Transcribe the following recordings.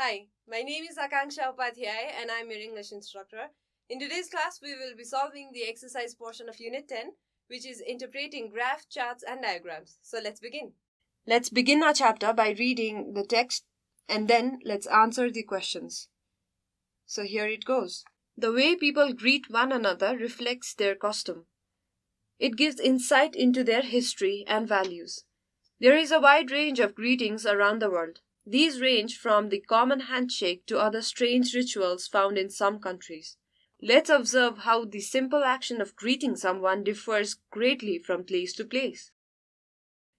Hi, my name is Akankshya Upadhyay and I'm your English instructor. In today's class, we will be solving the exercise portion of Unit 10, which is interpreting graph, charts and diagrams. So let's begin. Let's begin our chapter by reading the text and then let's answer the questions. So here it goes. The way people greet one another reflects their custom. It gives insight into their history and values. There is a wide range of greetings around the world. These range from the common handshake to other strange rituals found in some countries. Let's observe how the simple action of greeting someone differs greatly from place to place.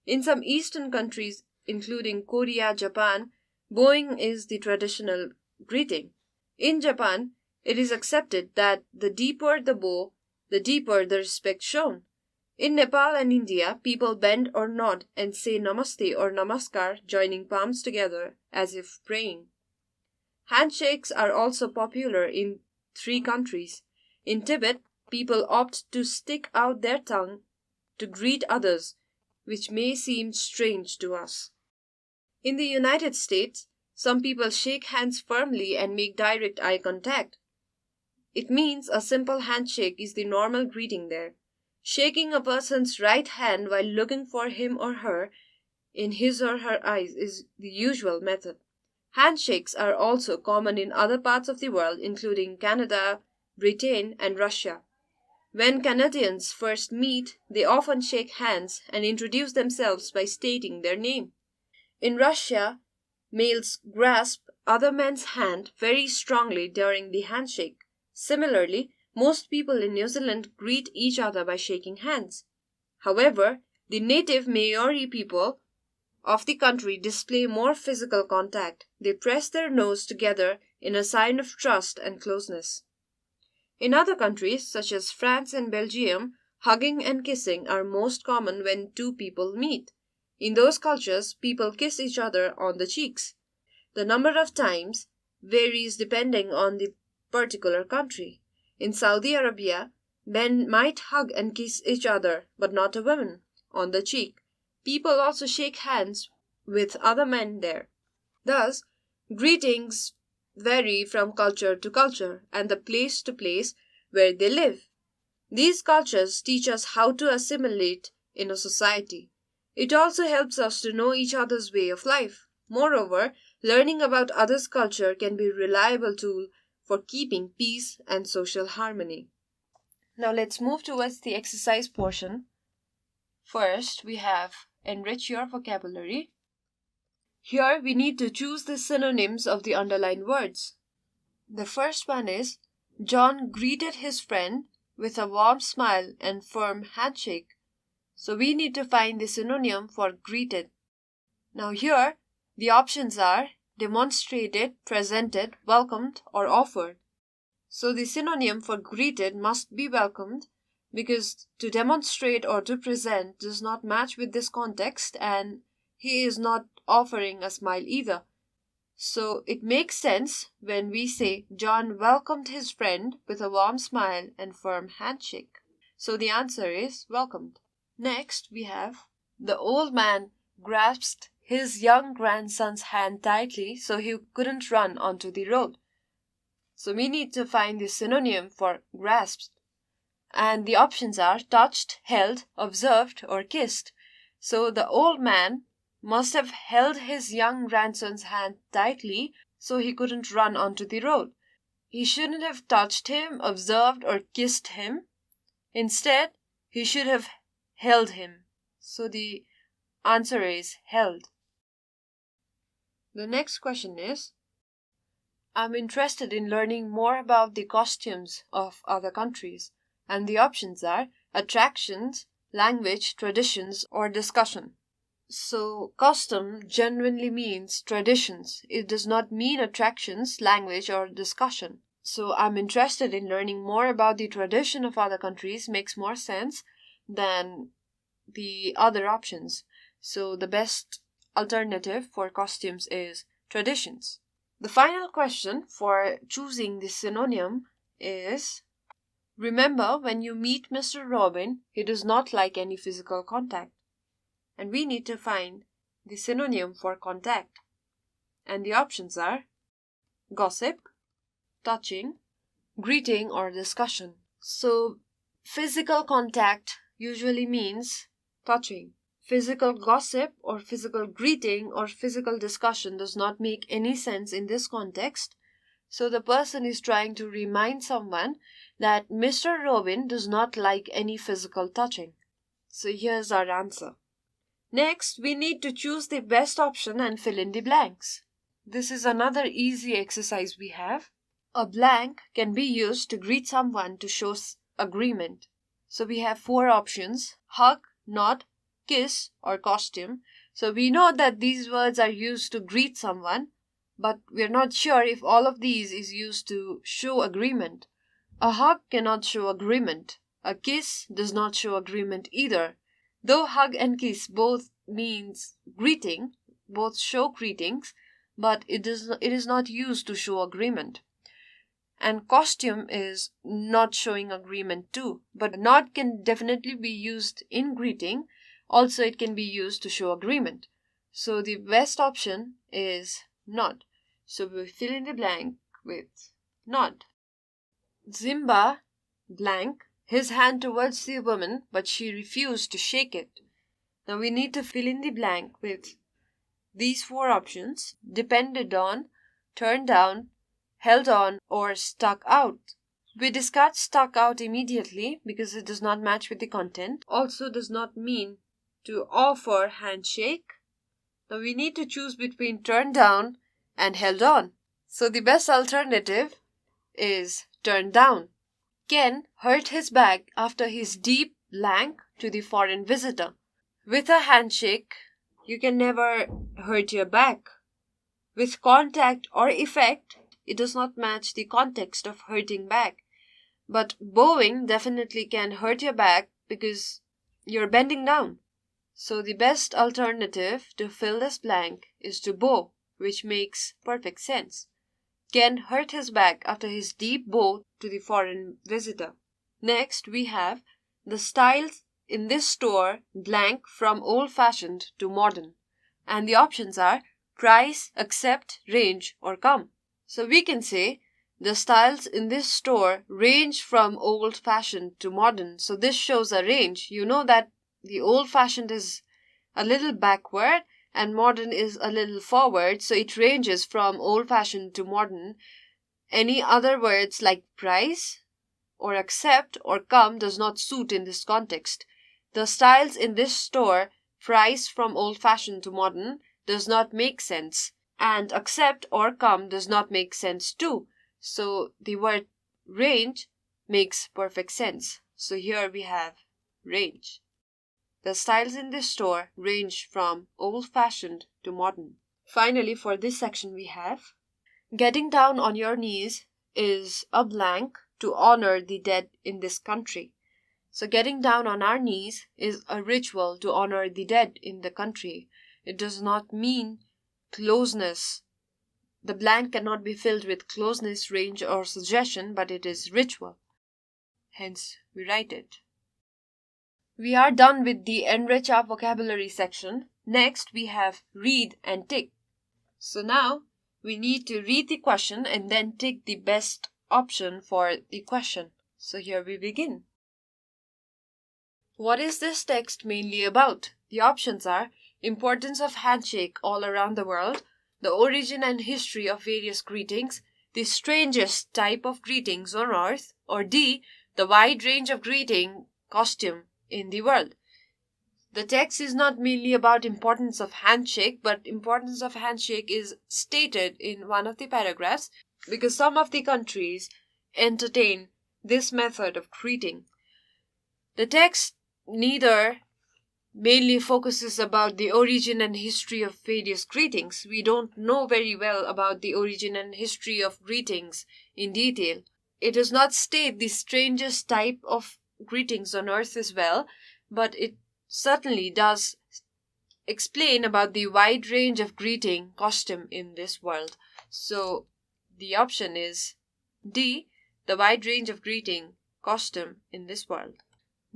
In some Eastern countries, including Korea, Japan, bowing is the traditional greeting. In Japan, it is accepted that the deeper the bow, the deeper the respect shown. In Nepal and India, people bend or nod and say namaste or namaskar, joining palms together as if praying. Handshakes are also popular in 3 countries. In Tibet, people opt to stick out their tongue to greet others, which may seem strange to us. In the United States, some people shake hands firmly and make direct eye contact. It means a simple handshake is the normal greeting there. Shaking a person's right hand while looking for him or her in his or her eyes is the usual method. Handshakes are also common in other parts of the world, including Canada, Britain, and Russia. When Canadians first meet, they often shake hands and introduce themselves by stating their name. In Russia, males grasp other men's hand very strongly during the handshake. Similarly, most people in New Zealand greet each other by shaking hands. However, the native Maori people of the country display more physical contact. They press their nose together in a sign of trust and closeness. In other countries, such as France and Belgium, hugging and kissing are most common when 2 people meet. In those cultures, people kiss each other on the cheeks. The number of times varies depending on the particular country. In Saudi Arabia, men might hug and kiss each other, but not a woman, on the cheek. People also shake hands with other men there. Thus, greetings vary from culture to culture and the place to place where they live. These cultures teach us how to assimilate in a society. It also helps us to know each other's way of life. Moreover, learning about others' culture can be a reliable tool for keeping peace and social harmony. Now let's move towards the exercise portion. First, we have enrich your vocabulary. Here we need to choose the synonyms of the underlined words. The first one is John greeted his friend with a warm smile and firm handshake. So we need to find the synonym for greeted. Now here the options are demonstrated, presented, welcomed, or offered. So the synonym for greeted must be welcomed because to demonstrate or to present does not match with this context and he is not offering a smile either. So it makes sense when we say John welcomed his friend with a warm smile and firm handshake. So the answer is welcomed. Next we have the old man grasped his young grandson's hand tightly so he couldn't run onto the road. So we need to find the synonym for grasped. And the options are touched, held, observed, or kissed. So the old man must have held his young grandson's hand tightly so he couldn't run onto the road. He shouldn't have touched him, observed, or kissed him. Instead, he should have held him. So the answer is held. The next question is, I'm interested in learning more about the costumes of other countries. And the options are attractions, language, traditions, or discussion. So, custom genuinely means traditions. It does not mean attractions, language, or discussion. So, I'm interested in learning more about the tradition of other countries makes more sense than the other options. So, the best alternative for costumes is traditions. The final question for choosing the synonym is, remember, when you meet Mr. Robin, he does not like any physical contact. And we need to find the synonym for contact. And the options are gossip, touching, greeting or discussion. So, physical contact usually means touching. Physical gossip or physical greeting or physical discussion does not make any sense in this context. So the person is trying to remind someone that Mr. Robin does not like any physical touching. So here's our answer. Next, we need to choose the best option and fill in the blanks. This is another easy exercise we have. A blank can be used to greet someone to show agreement. So we have 4 options: hug, nod, kiss, or costume. So we know that these words are used to greet someone, but we're not sure if all of these is used to show agreement. A hug cannot show agreement. A kiss does not show agreement either. Though hug and kiss both means greeting, both show greetings, but it is not used to show agreement. And costume is not showing agreement too, but nod can definitely be used in greeting. Also, it can be used to show agreement. So the best option is nod. So we fill in the blank with nod. Zimba blank his hand towards the woman, but she refused to shake it. Now we need to fill in the blank with these 4 options: depended on, turned down, held on, or stuck out. We discard stuck out immediately because it does not match with the content. Also does not mean to offer handshake. Now we need to choose between turned down and held on. So the best alternative is turned down. Ken hurt his back after his deep blank to the foreign visitor. With a handshake, you can never hurt your back. With contact or effect, it does not match the context of hurting back. But bowing definitely can hurt your back because you're bending down. So the best alternative to fill this blank is to bow, which makes perfect sense. Ken hurt his back after his deep bow to the foreign visitor. Next, we have the styles in this store blank from old-fashioned to modern. And the options are price, accept, range, or come. So we can say the styles in this store range from old-fashioned to modern. So this shows a range. You know that the old-fashioned is a little backward and modern is a little forward. So it ranges from old-fashioned to modern. Any other words like price or accept or come does not suit in this context. The styles in this store price from old-fashioned to modern does not make sense. And accept or come does not make sense too. So the word range makes perfect sense. So here we have range. The styles in this store range from old-fashioned to modern. Finally, for this section we have getting down on your knees is a blank to honor the dead in this country. So getting down on our knees is a ritual to honor the dead in the country. It does not mean closeness. The blank cannot be filled with closeness, range, or suggestion, but it is ritual. Hence, we write it. We are done with the enrich our vocabulary section. Next, we have read and tick. So now, we need to read the question and then tick the best option for the question. So here we begin. What is this text mainly about? The options are importance of handshake all around the world, the origin and history of various greetings, the strangest type of greetings on earth, or D, the wide range of greeting costume in the world. The text is not mainly about importance of handshake, but importance of handshake is stated in one of the paragraphs because some of the countries entertain this method of greeting. The text neither mainly focuses about the origin and history of various greetings. We don't know very well about the origin and history of greetings in detail. It does not state the strangest type of greetings on earth as well, but it certainly does explain about the wide range of greeting costume in this world. So the option is D, the wide range of greeting costume in this world.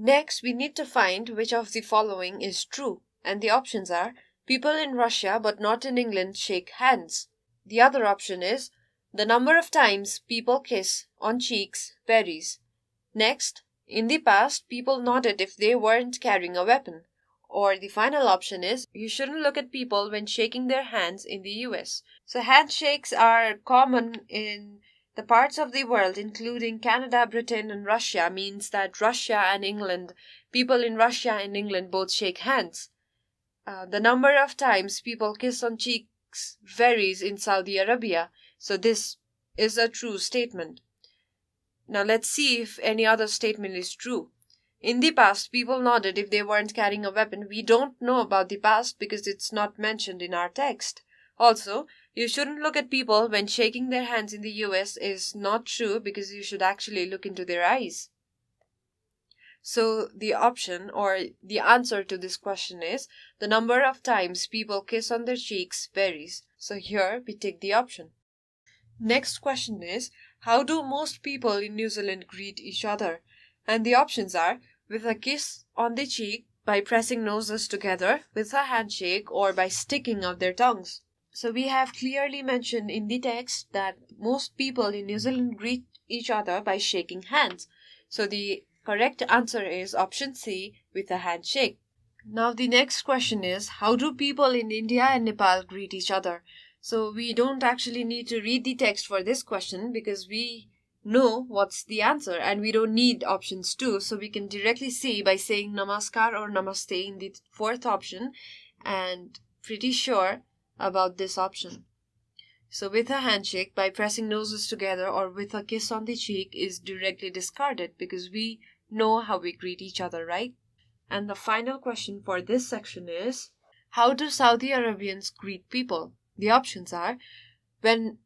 Next, we need to find which of the following is true, and the options are people in Russia but not in England shake hands. The other option is The number of times people kiss on cheeks varies. Next, in the past, people nodded if they weren't carrying a weapon. Or the final option is, you shouldn't look at people when shaking their hands in the US. So handshakes are common in the parts of the world, including Canada, Britain, and Russia, means that Russia and England, people in Russia and England both shake hands. The number of times people kiss on cheeks varies in Saudi Arabia. So this is a true statement. Now let's see if any other statement is true. In the past, people nodded if they weren't carrying a weapon. We don't know about the past because it's not mentioned in our text. Also, you shouldn't look at people when shaking their hands in the US is not true because you should actually look into their eyes. So the option or the answer to this question is the number of times people kiss on their cheeks varies. So here we take the option. Next question is, how do most people in New Zealand greet each other? And the options are with a kiss on the cheek, by pressing noses together, with a handshake, or by sticking out their tongues. So we have clearly mentioned in the text that most people in New Zealand greet each other by shaking hands. So the correct answer is option C, with a handshake. Now the next question is, how do people in India and Nepal greet each other? So we don't actually need to read the text for this question because we know what's the answer and we don't need options too. So we can directly see by saying namaskar or namaste in the fourth option and pretty sure about this option. So with a handshake, by pressing noses together, or with a kiss on the cheek is directly discarded because we know how we greet each other, right? And the final question for this section is, how do Saudi Arabians greet people? The options are, when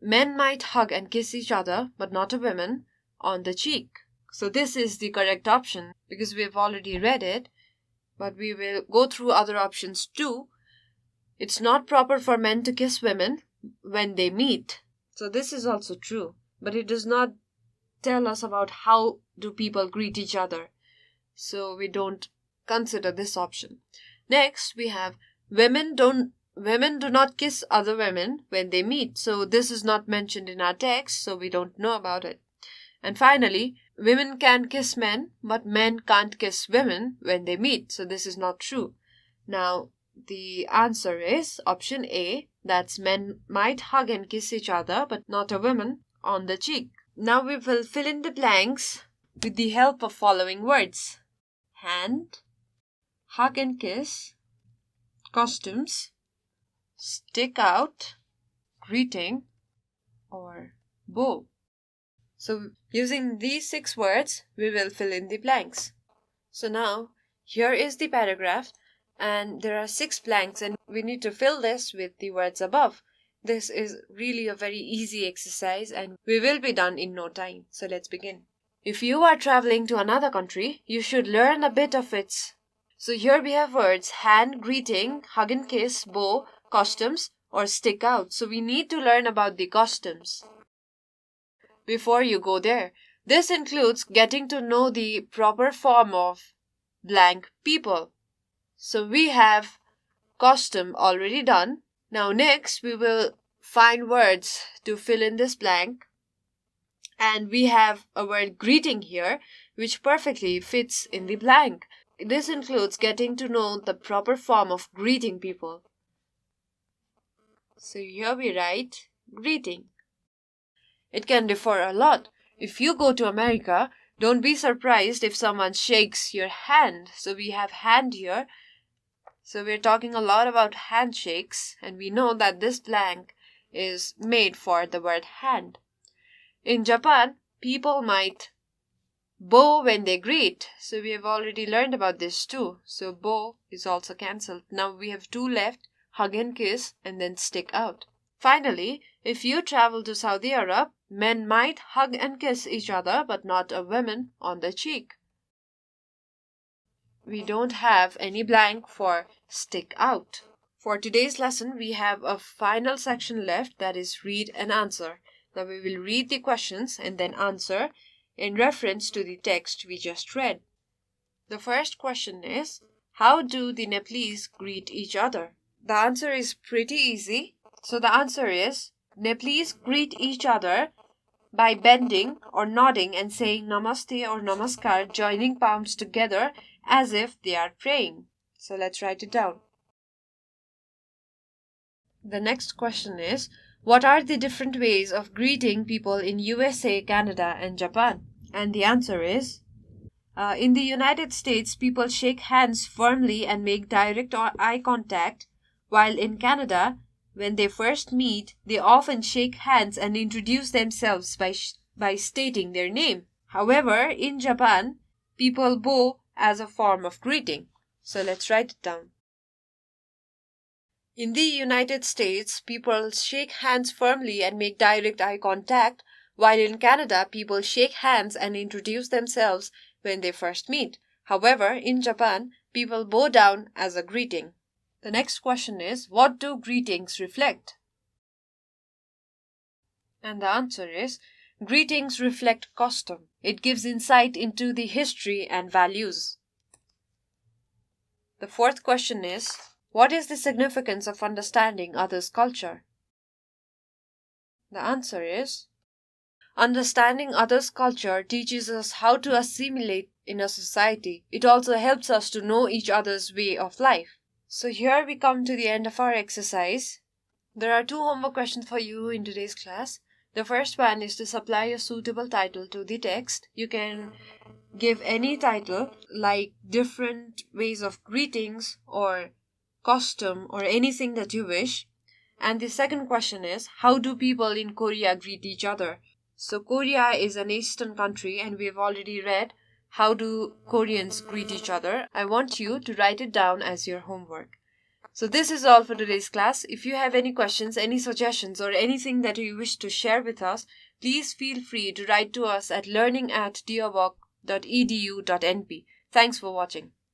men might hug and kiss each other, but not a woman, on the cheek. So this is the correct option because we have already read it, but we will go through other options too. It's not proper for men to kiss women when they meet. So this is also true, but it does not tell us about how do people greet each other. So we don't consider this option. Next, we have women do not kiss other women when they meet. So this is not mentioned in our text, so we don't know about it. And finally, women can kiss men, but men can't kiss women when they meet. So this is not true. Now, the answer is option A, that's men might hug and kiss each other, but not a woman on the cheek. Now we will fill in the blanks with the help of following words: hand, hug and kiss, costumes, stick out, greeting, or bow. So using these 6 words, we will fill in the blanks. So now, here is the paragraph, and there are 6 blanks, and we need to fill this with the words above. This is really a very easy exercise, and we will be done in no time. So let's begin. If you are traveling to another country, you should learn a bit of its. So here we have words: hand, greeting, hug and kiss, bow, costumes, or stick out. So we need to learn about the costumes before you go there. This includes getting to know the proper form of blank people. So we have costume already done. Now next we will find words to fill in this blank. And we have a word greeting here, which perfectly fits in the blank. This includes getting to know the proper form of greeting people. So here we write greeting. It can differ a lot. If you go to America, don't be surprised if someone shakes your hand. So we have hand here. So we're talking a lot about handshakes, and we know that this blank is made for the word hand. In Japan, people might bow when they greet. So we have already learned about this too. So bow is also cancelled. Now we have 2 left: hug and kiss, and then stick out. Finally, if you travel to Saudi Arabia, men might hug and kiss each other, but not a woman on the cheek. We don't have any blank for stick out. For today's lesson, we have a final section left, that is read and answer. Now we will read the questions and then answer in reference to the text we just read. The first question is, how do the Nepalese greet each other? The answer is pretty easy. So the answer is, They please greet each other by bending or nodding and saying namaste or namaskar, joining palms together as if they are praying. So let's write it down. The next question is, what are the different ways of greeting people in USA, Canada, and Japan? And the answer is, in the United States, people shake hands firmly and make direct eye contact, while in Canada, when they first meet, they often shake hands and introduce themselves by stating their name. However, in Japan, people bow as a form of greeting. So let's write it down. In the United States, people shake hands firmly and make direct eye contact, while in Canada, people shake hands and introduce themselves when they first meet. However, in Japan, people bow down as a greeting. The next question is, what do greetings reflect? And the answer is, greetings reflect custom. It gives insight into the history and values. The fourth question is, what is the significance of understanding others' culture? The answer is, understanding others' culture teaches us how to assimilate in a society. It also helps us to know each other's way of life. So here we come to the end of our exercise. There are 2 homework questions for you in today's class. The first one is to supply a suitable title to the text. You can give any title like different ways of greetings or custom or anything that you wish. And the second question is, how do people in Korea greet each other? So Korea is an Eastern country and we have already read how do Koreans greet each other. I want you to write it down as your homework. So this is all for today's class. If you have any questions, any suggestions or anything that you wish to share with us, please feel free to write to us at learning@deerwalk.edu.np. Thanks for watching.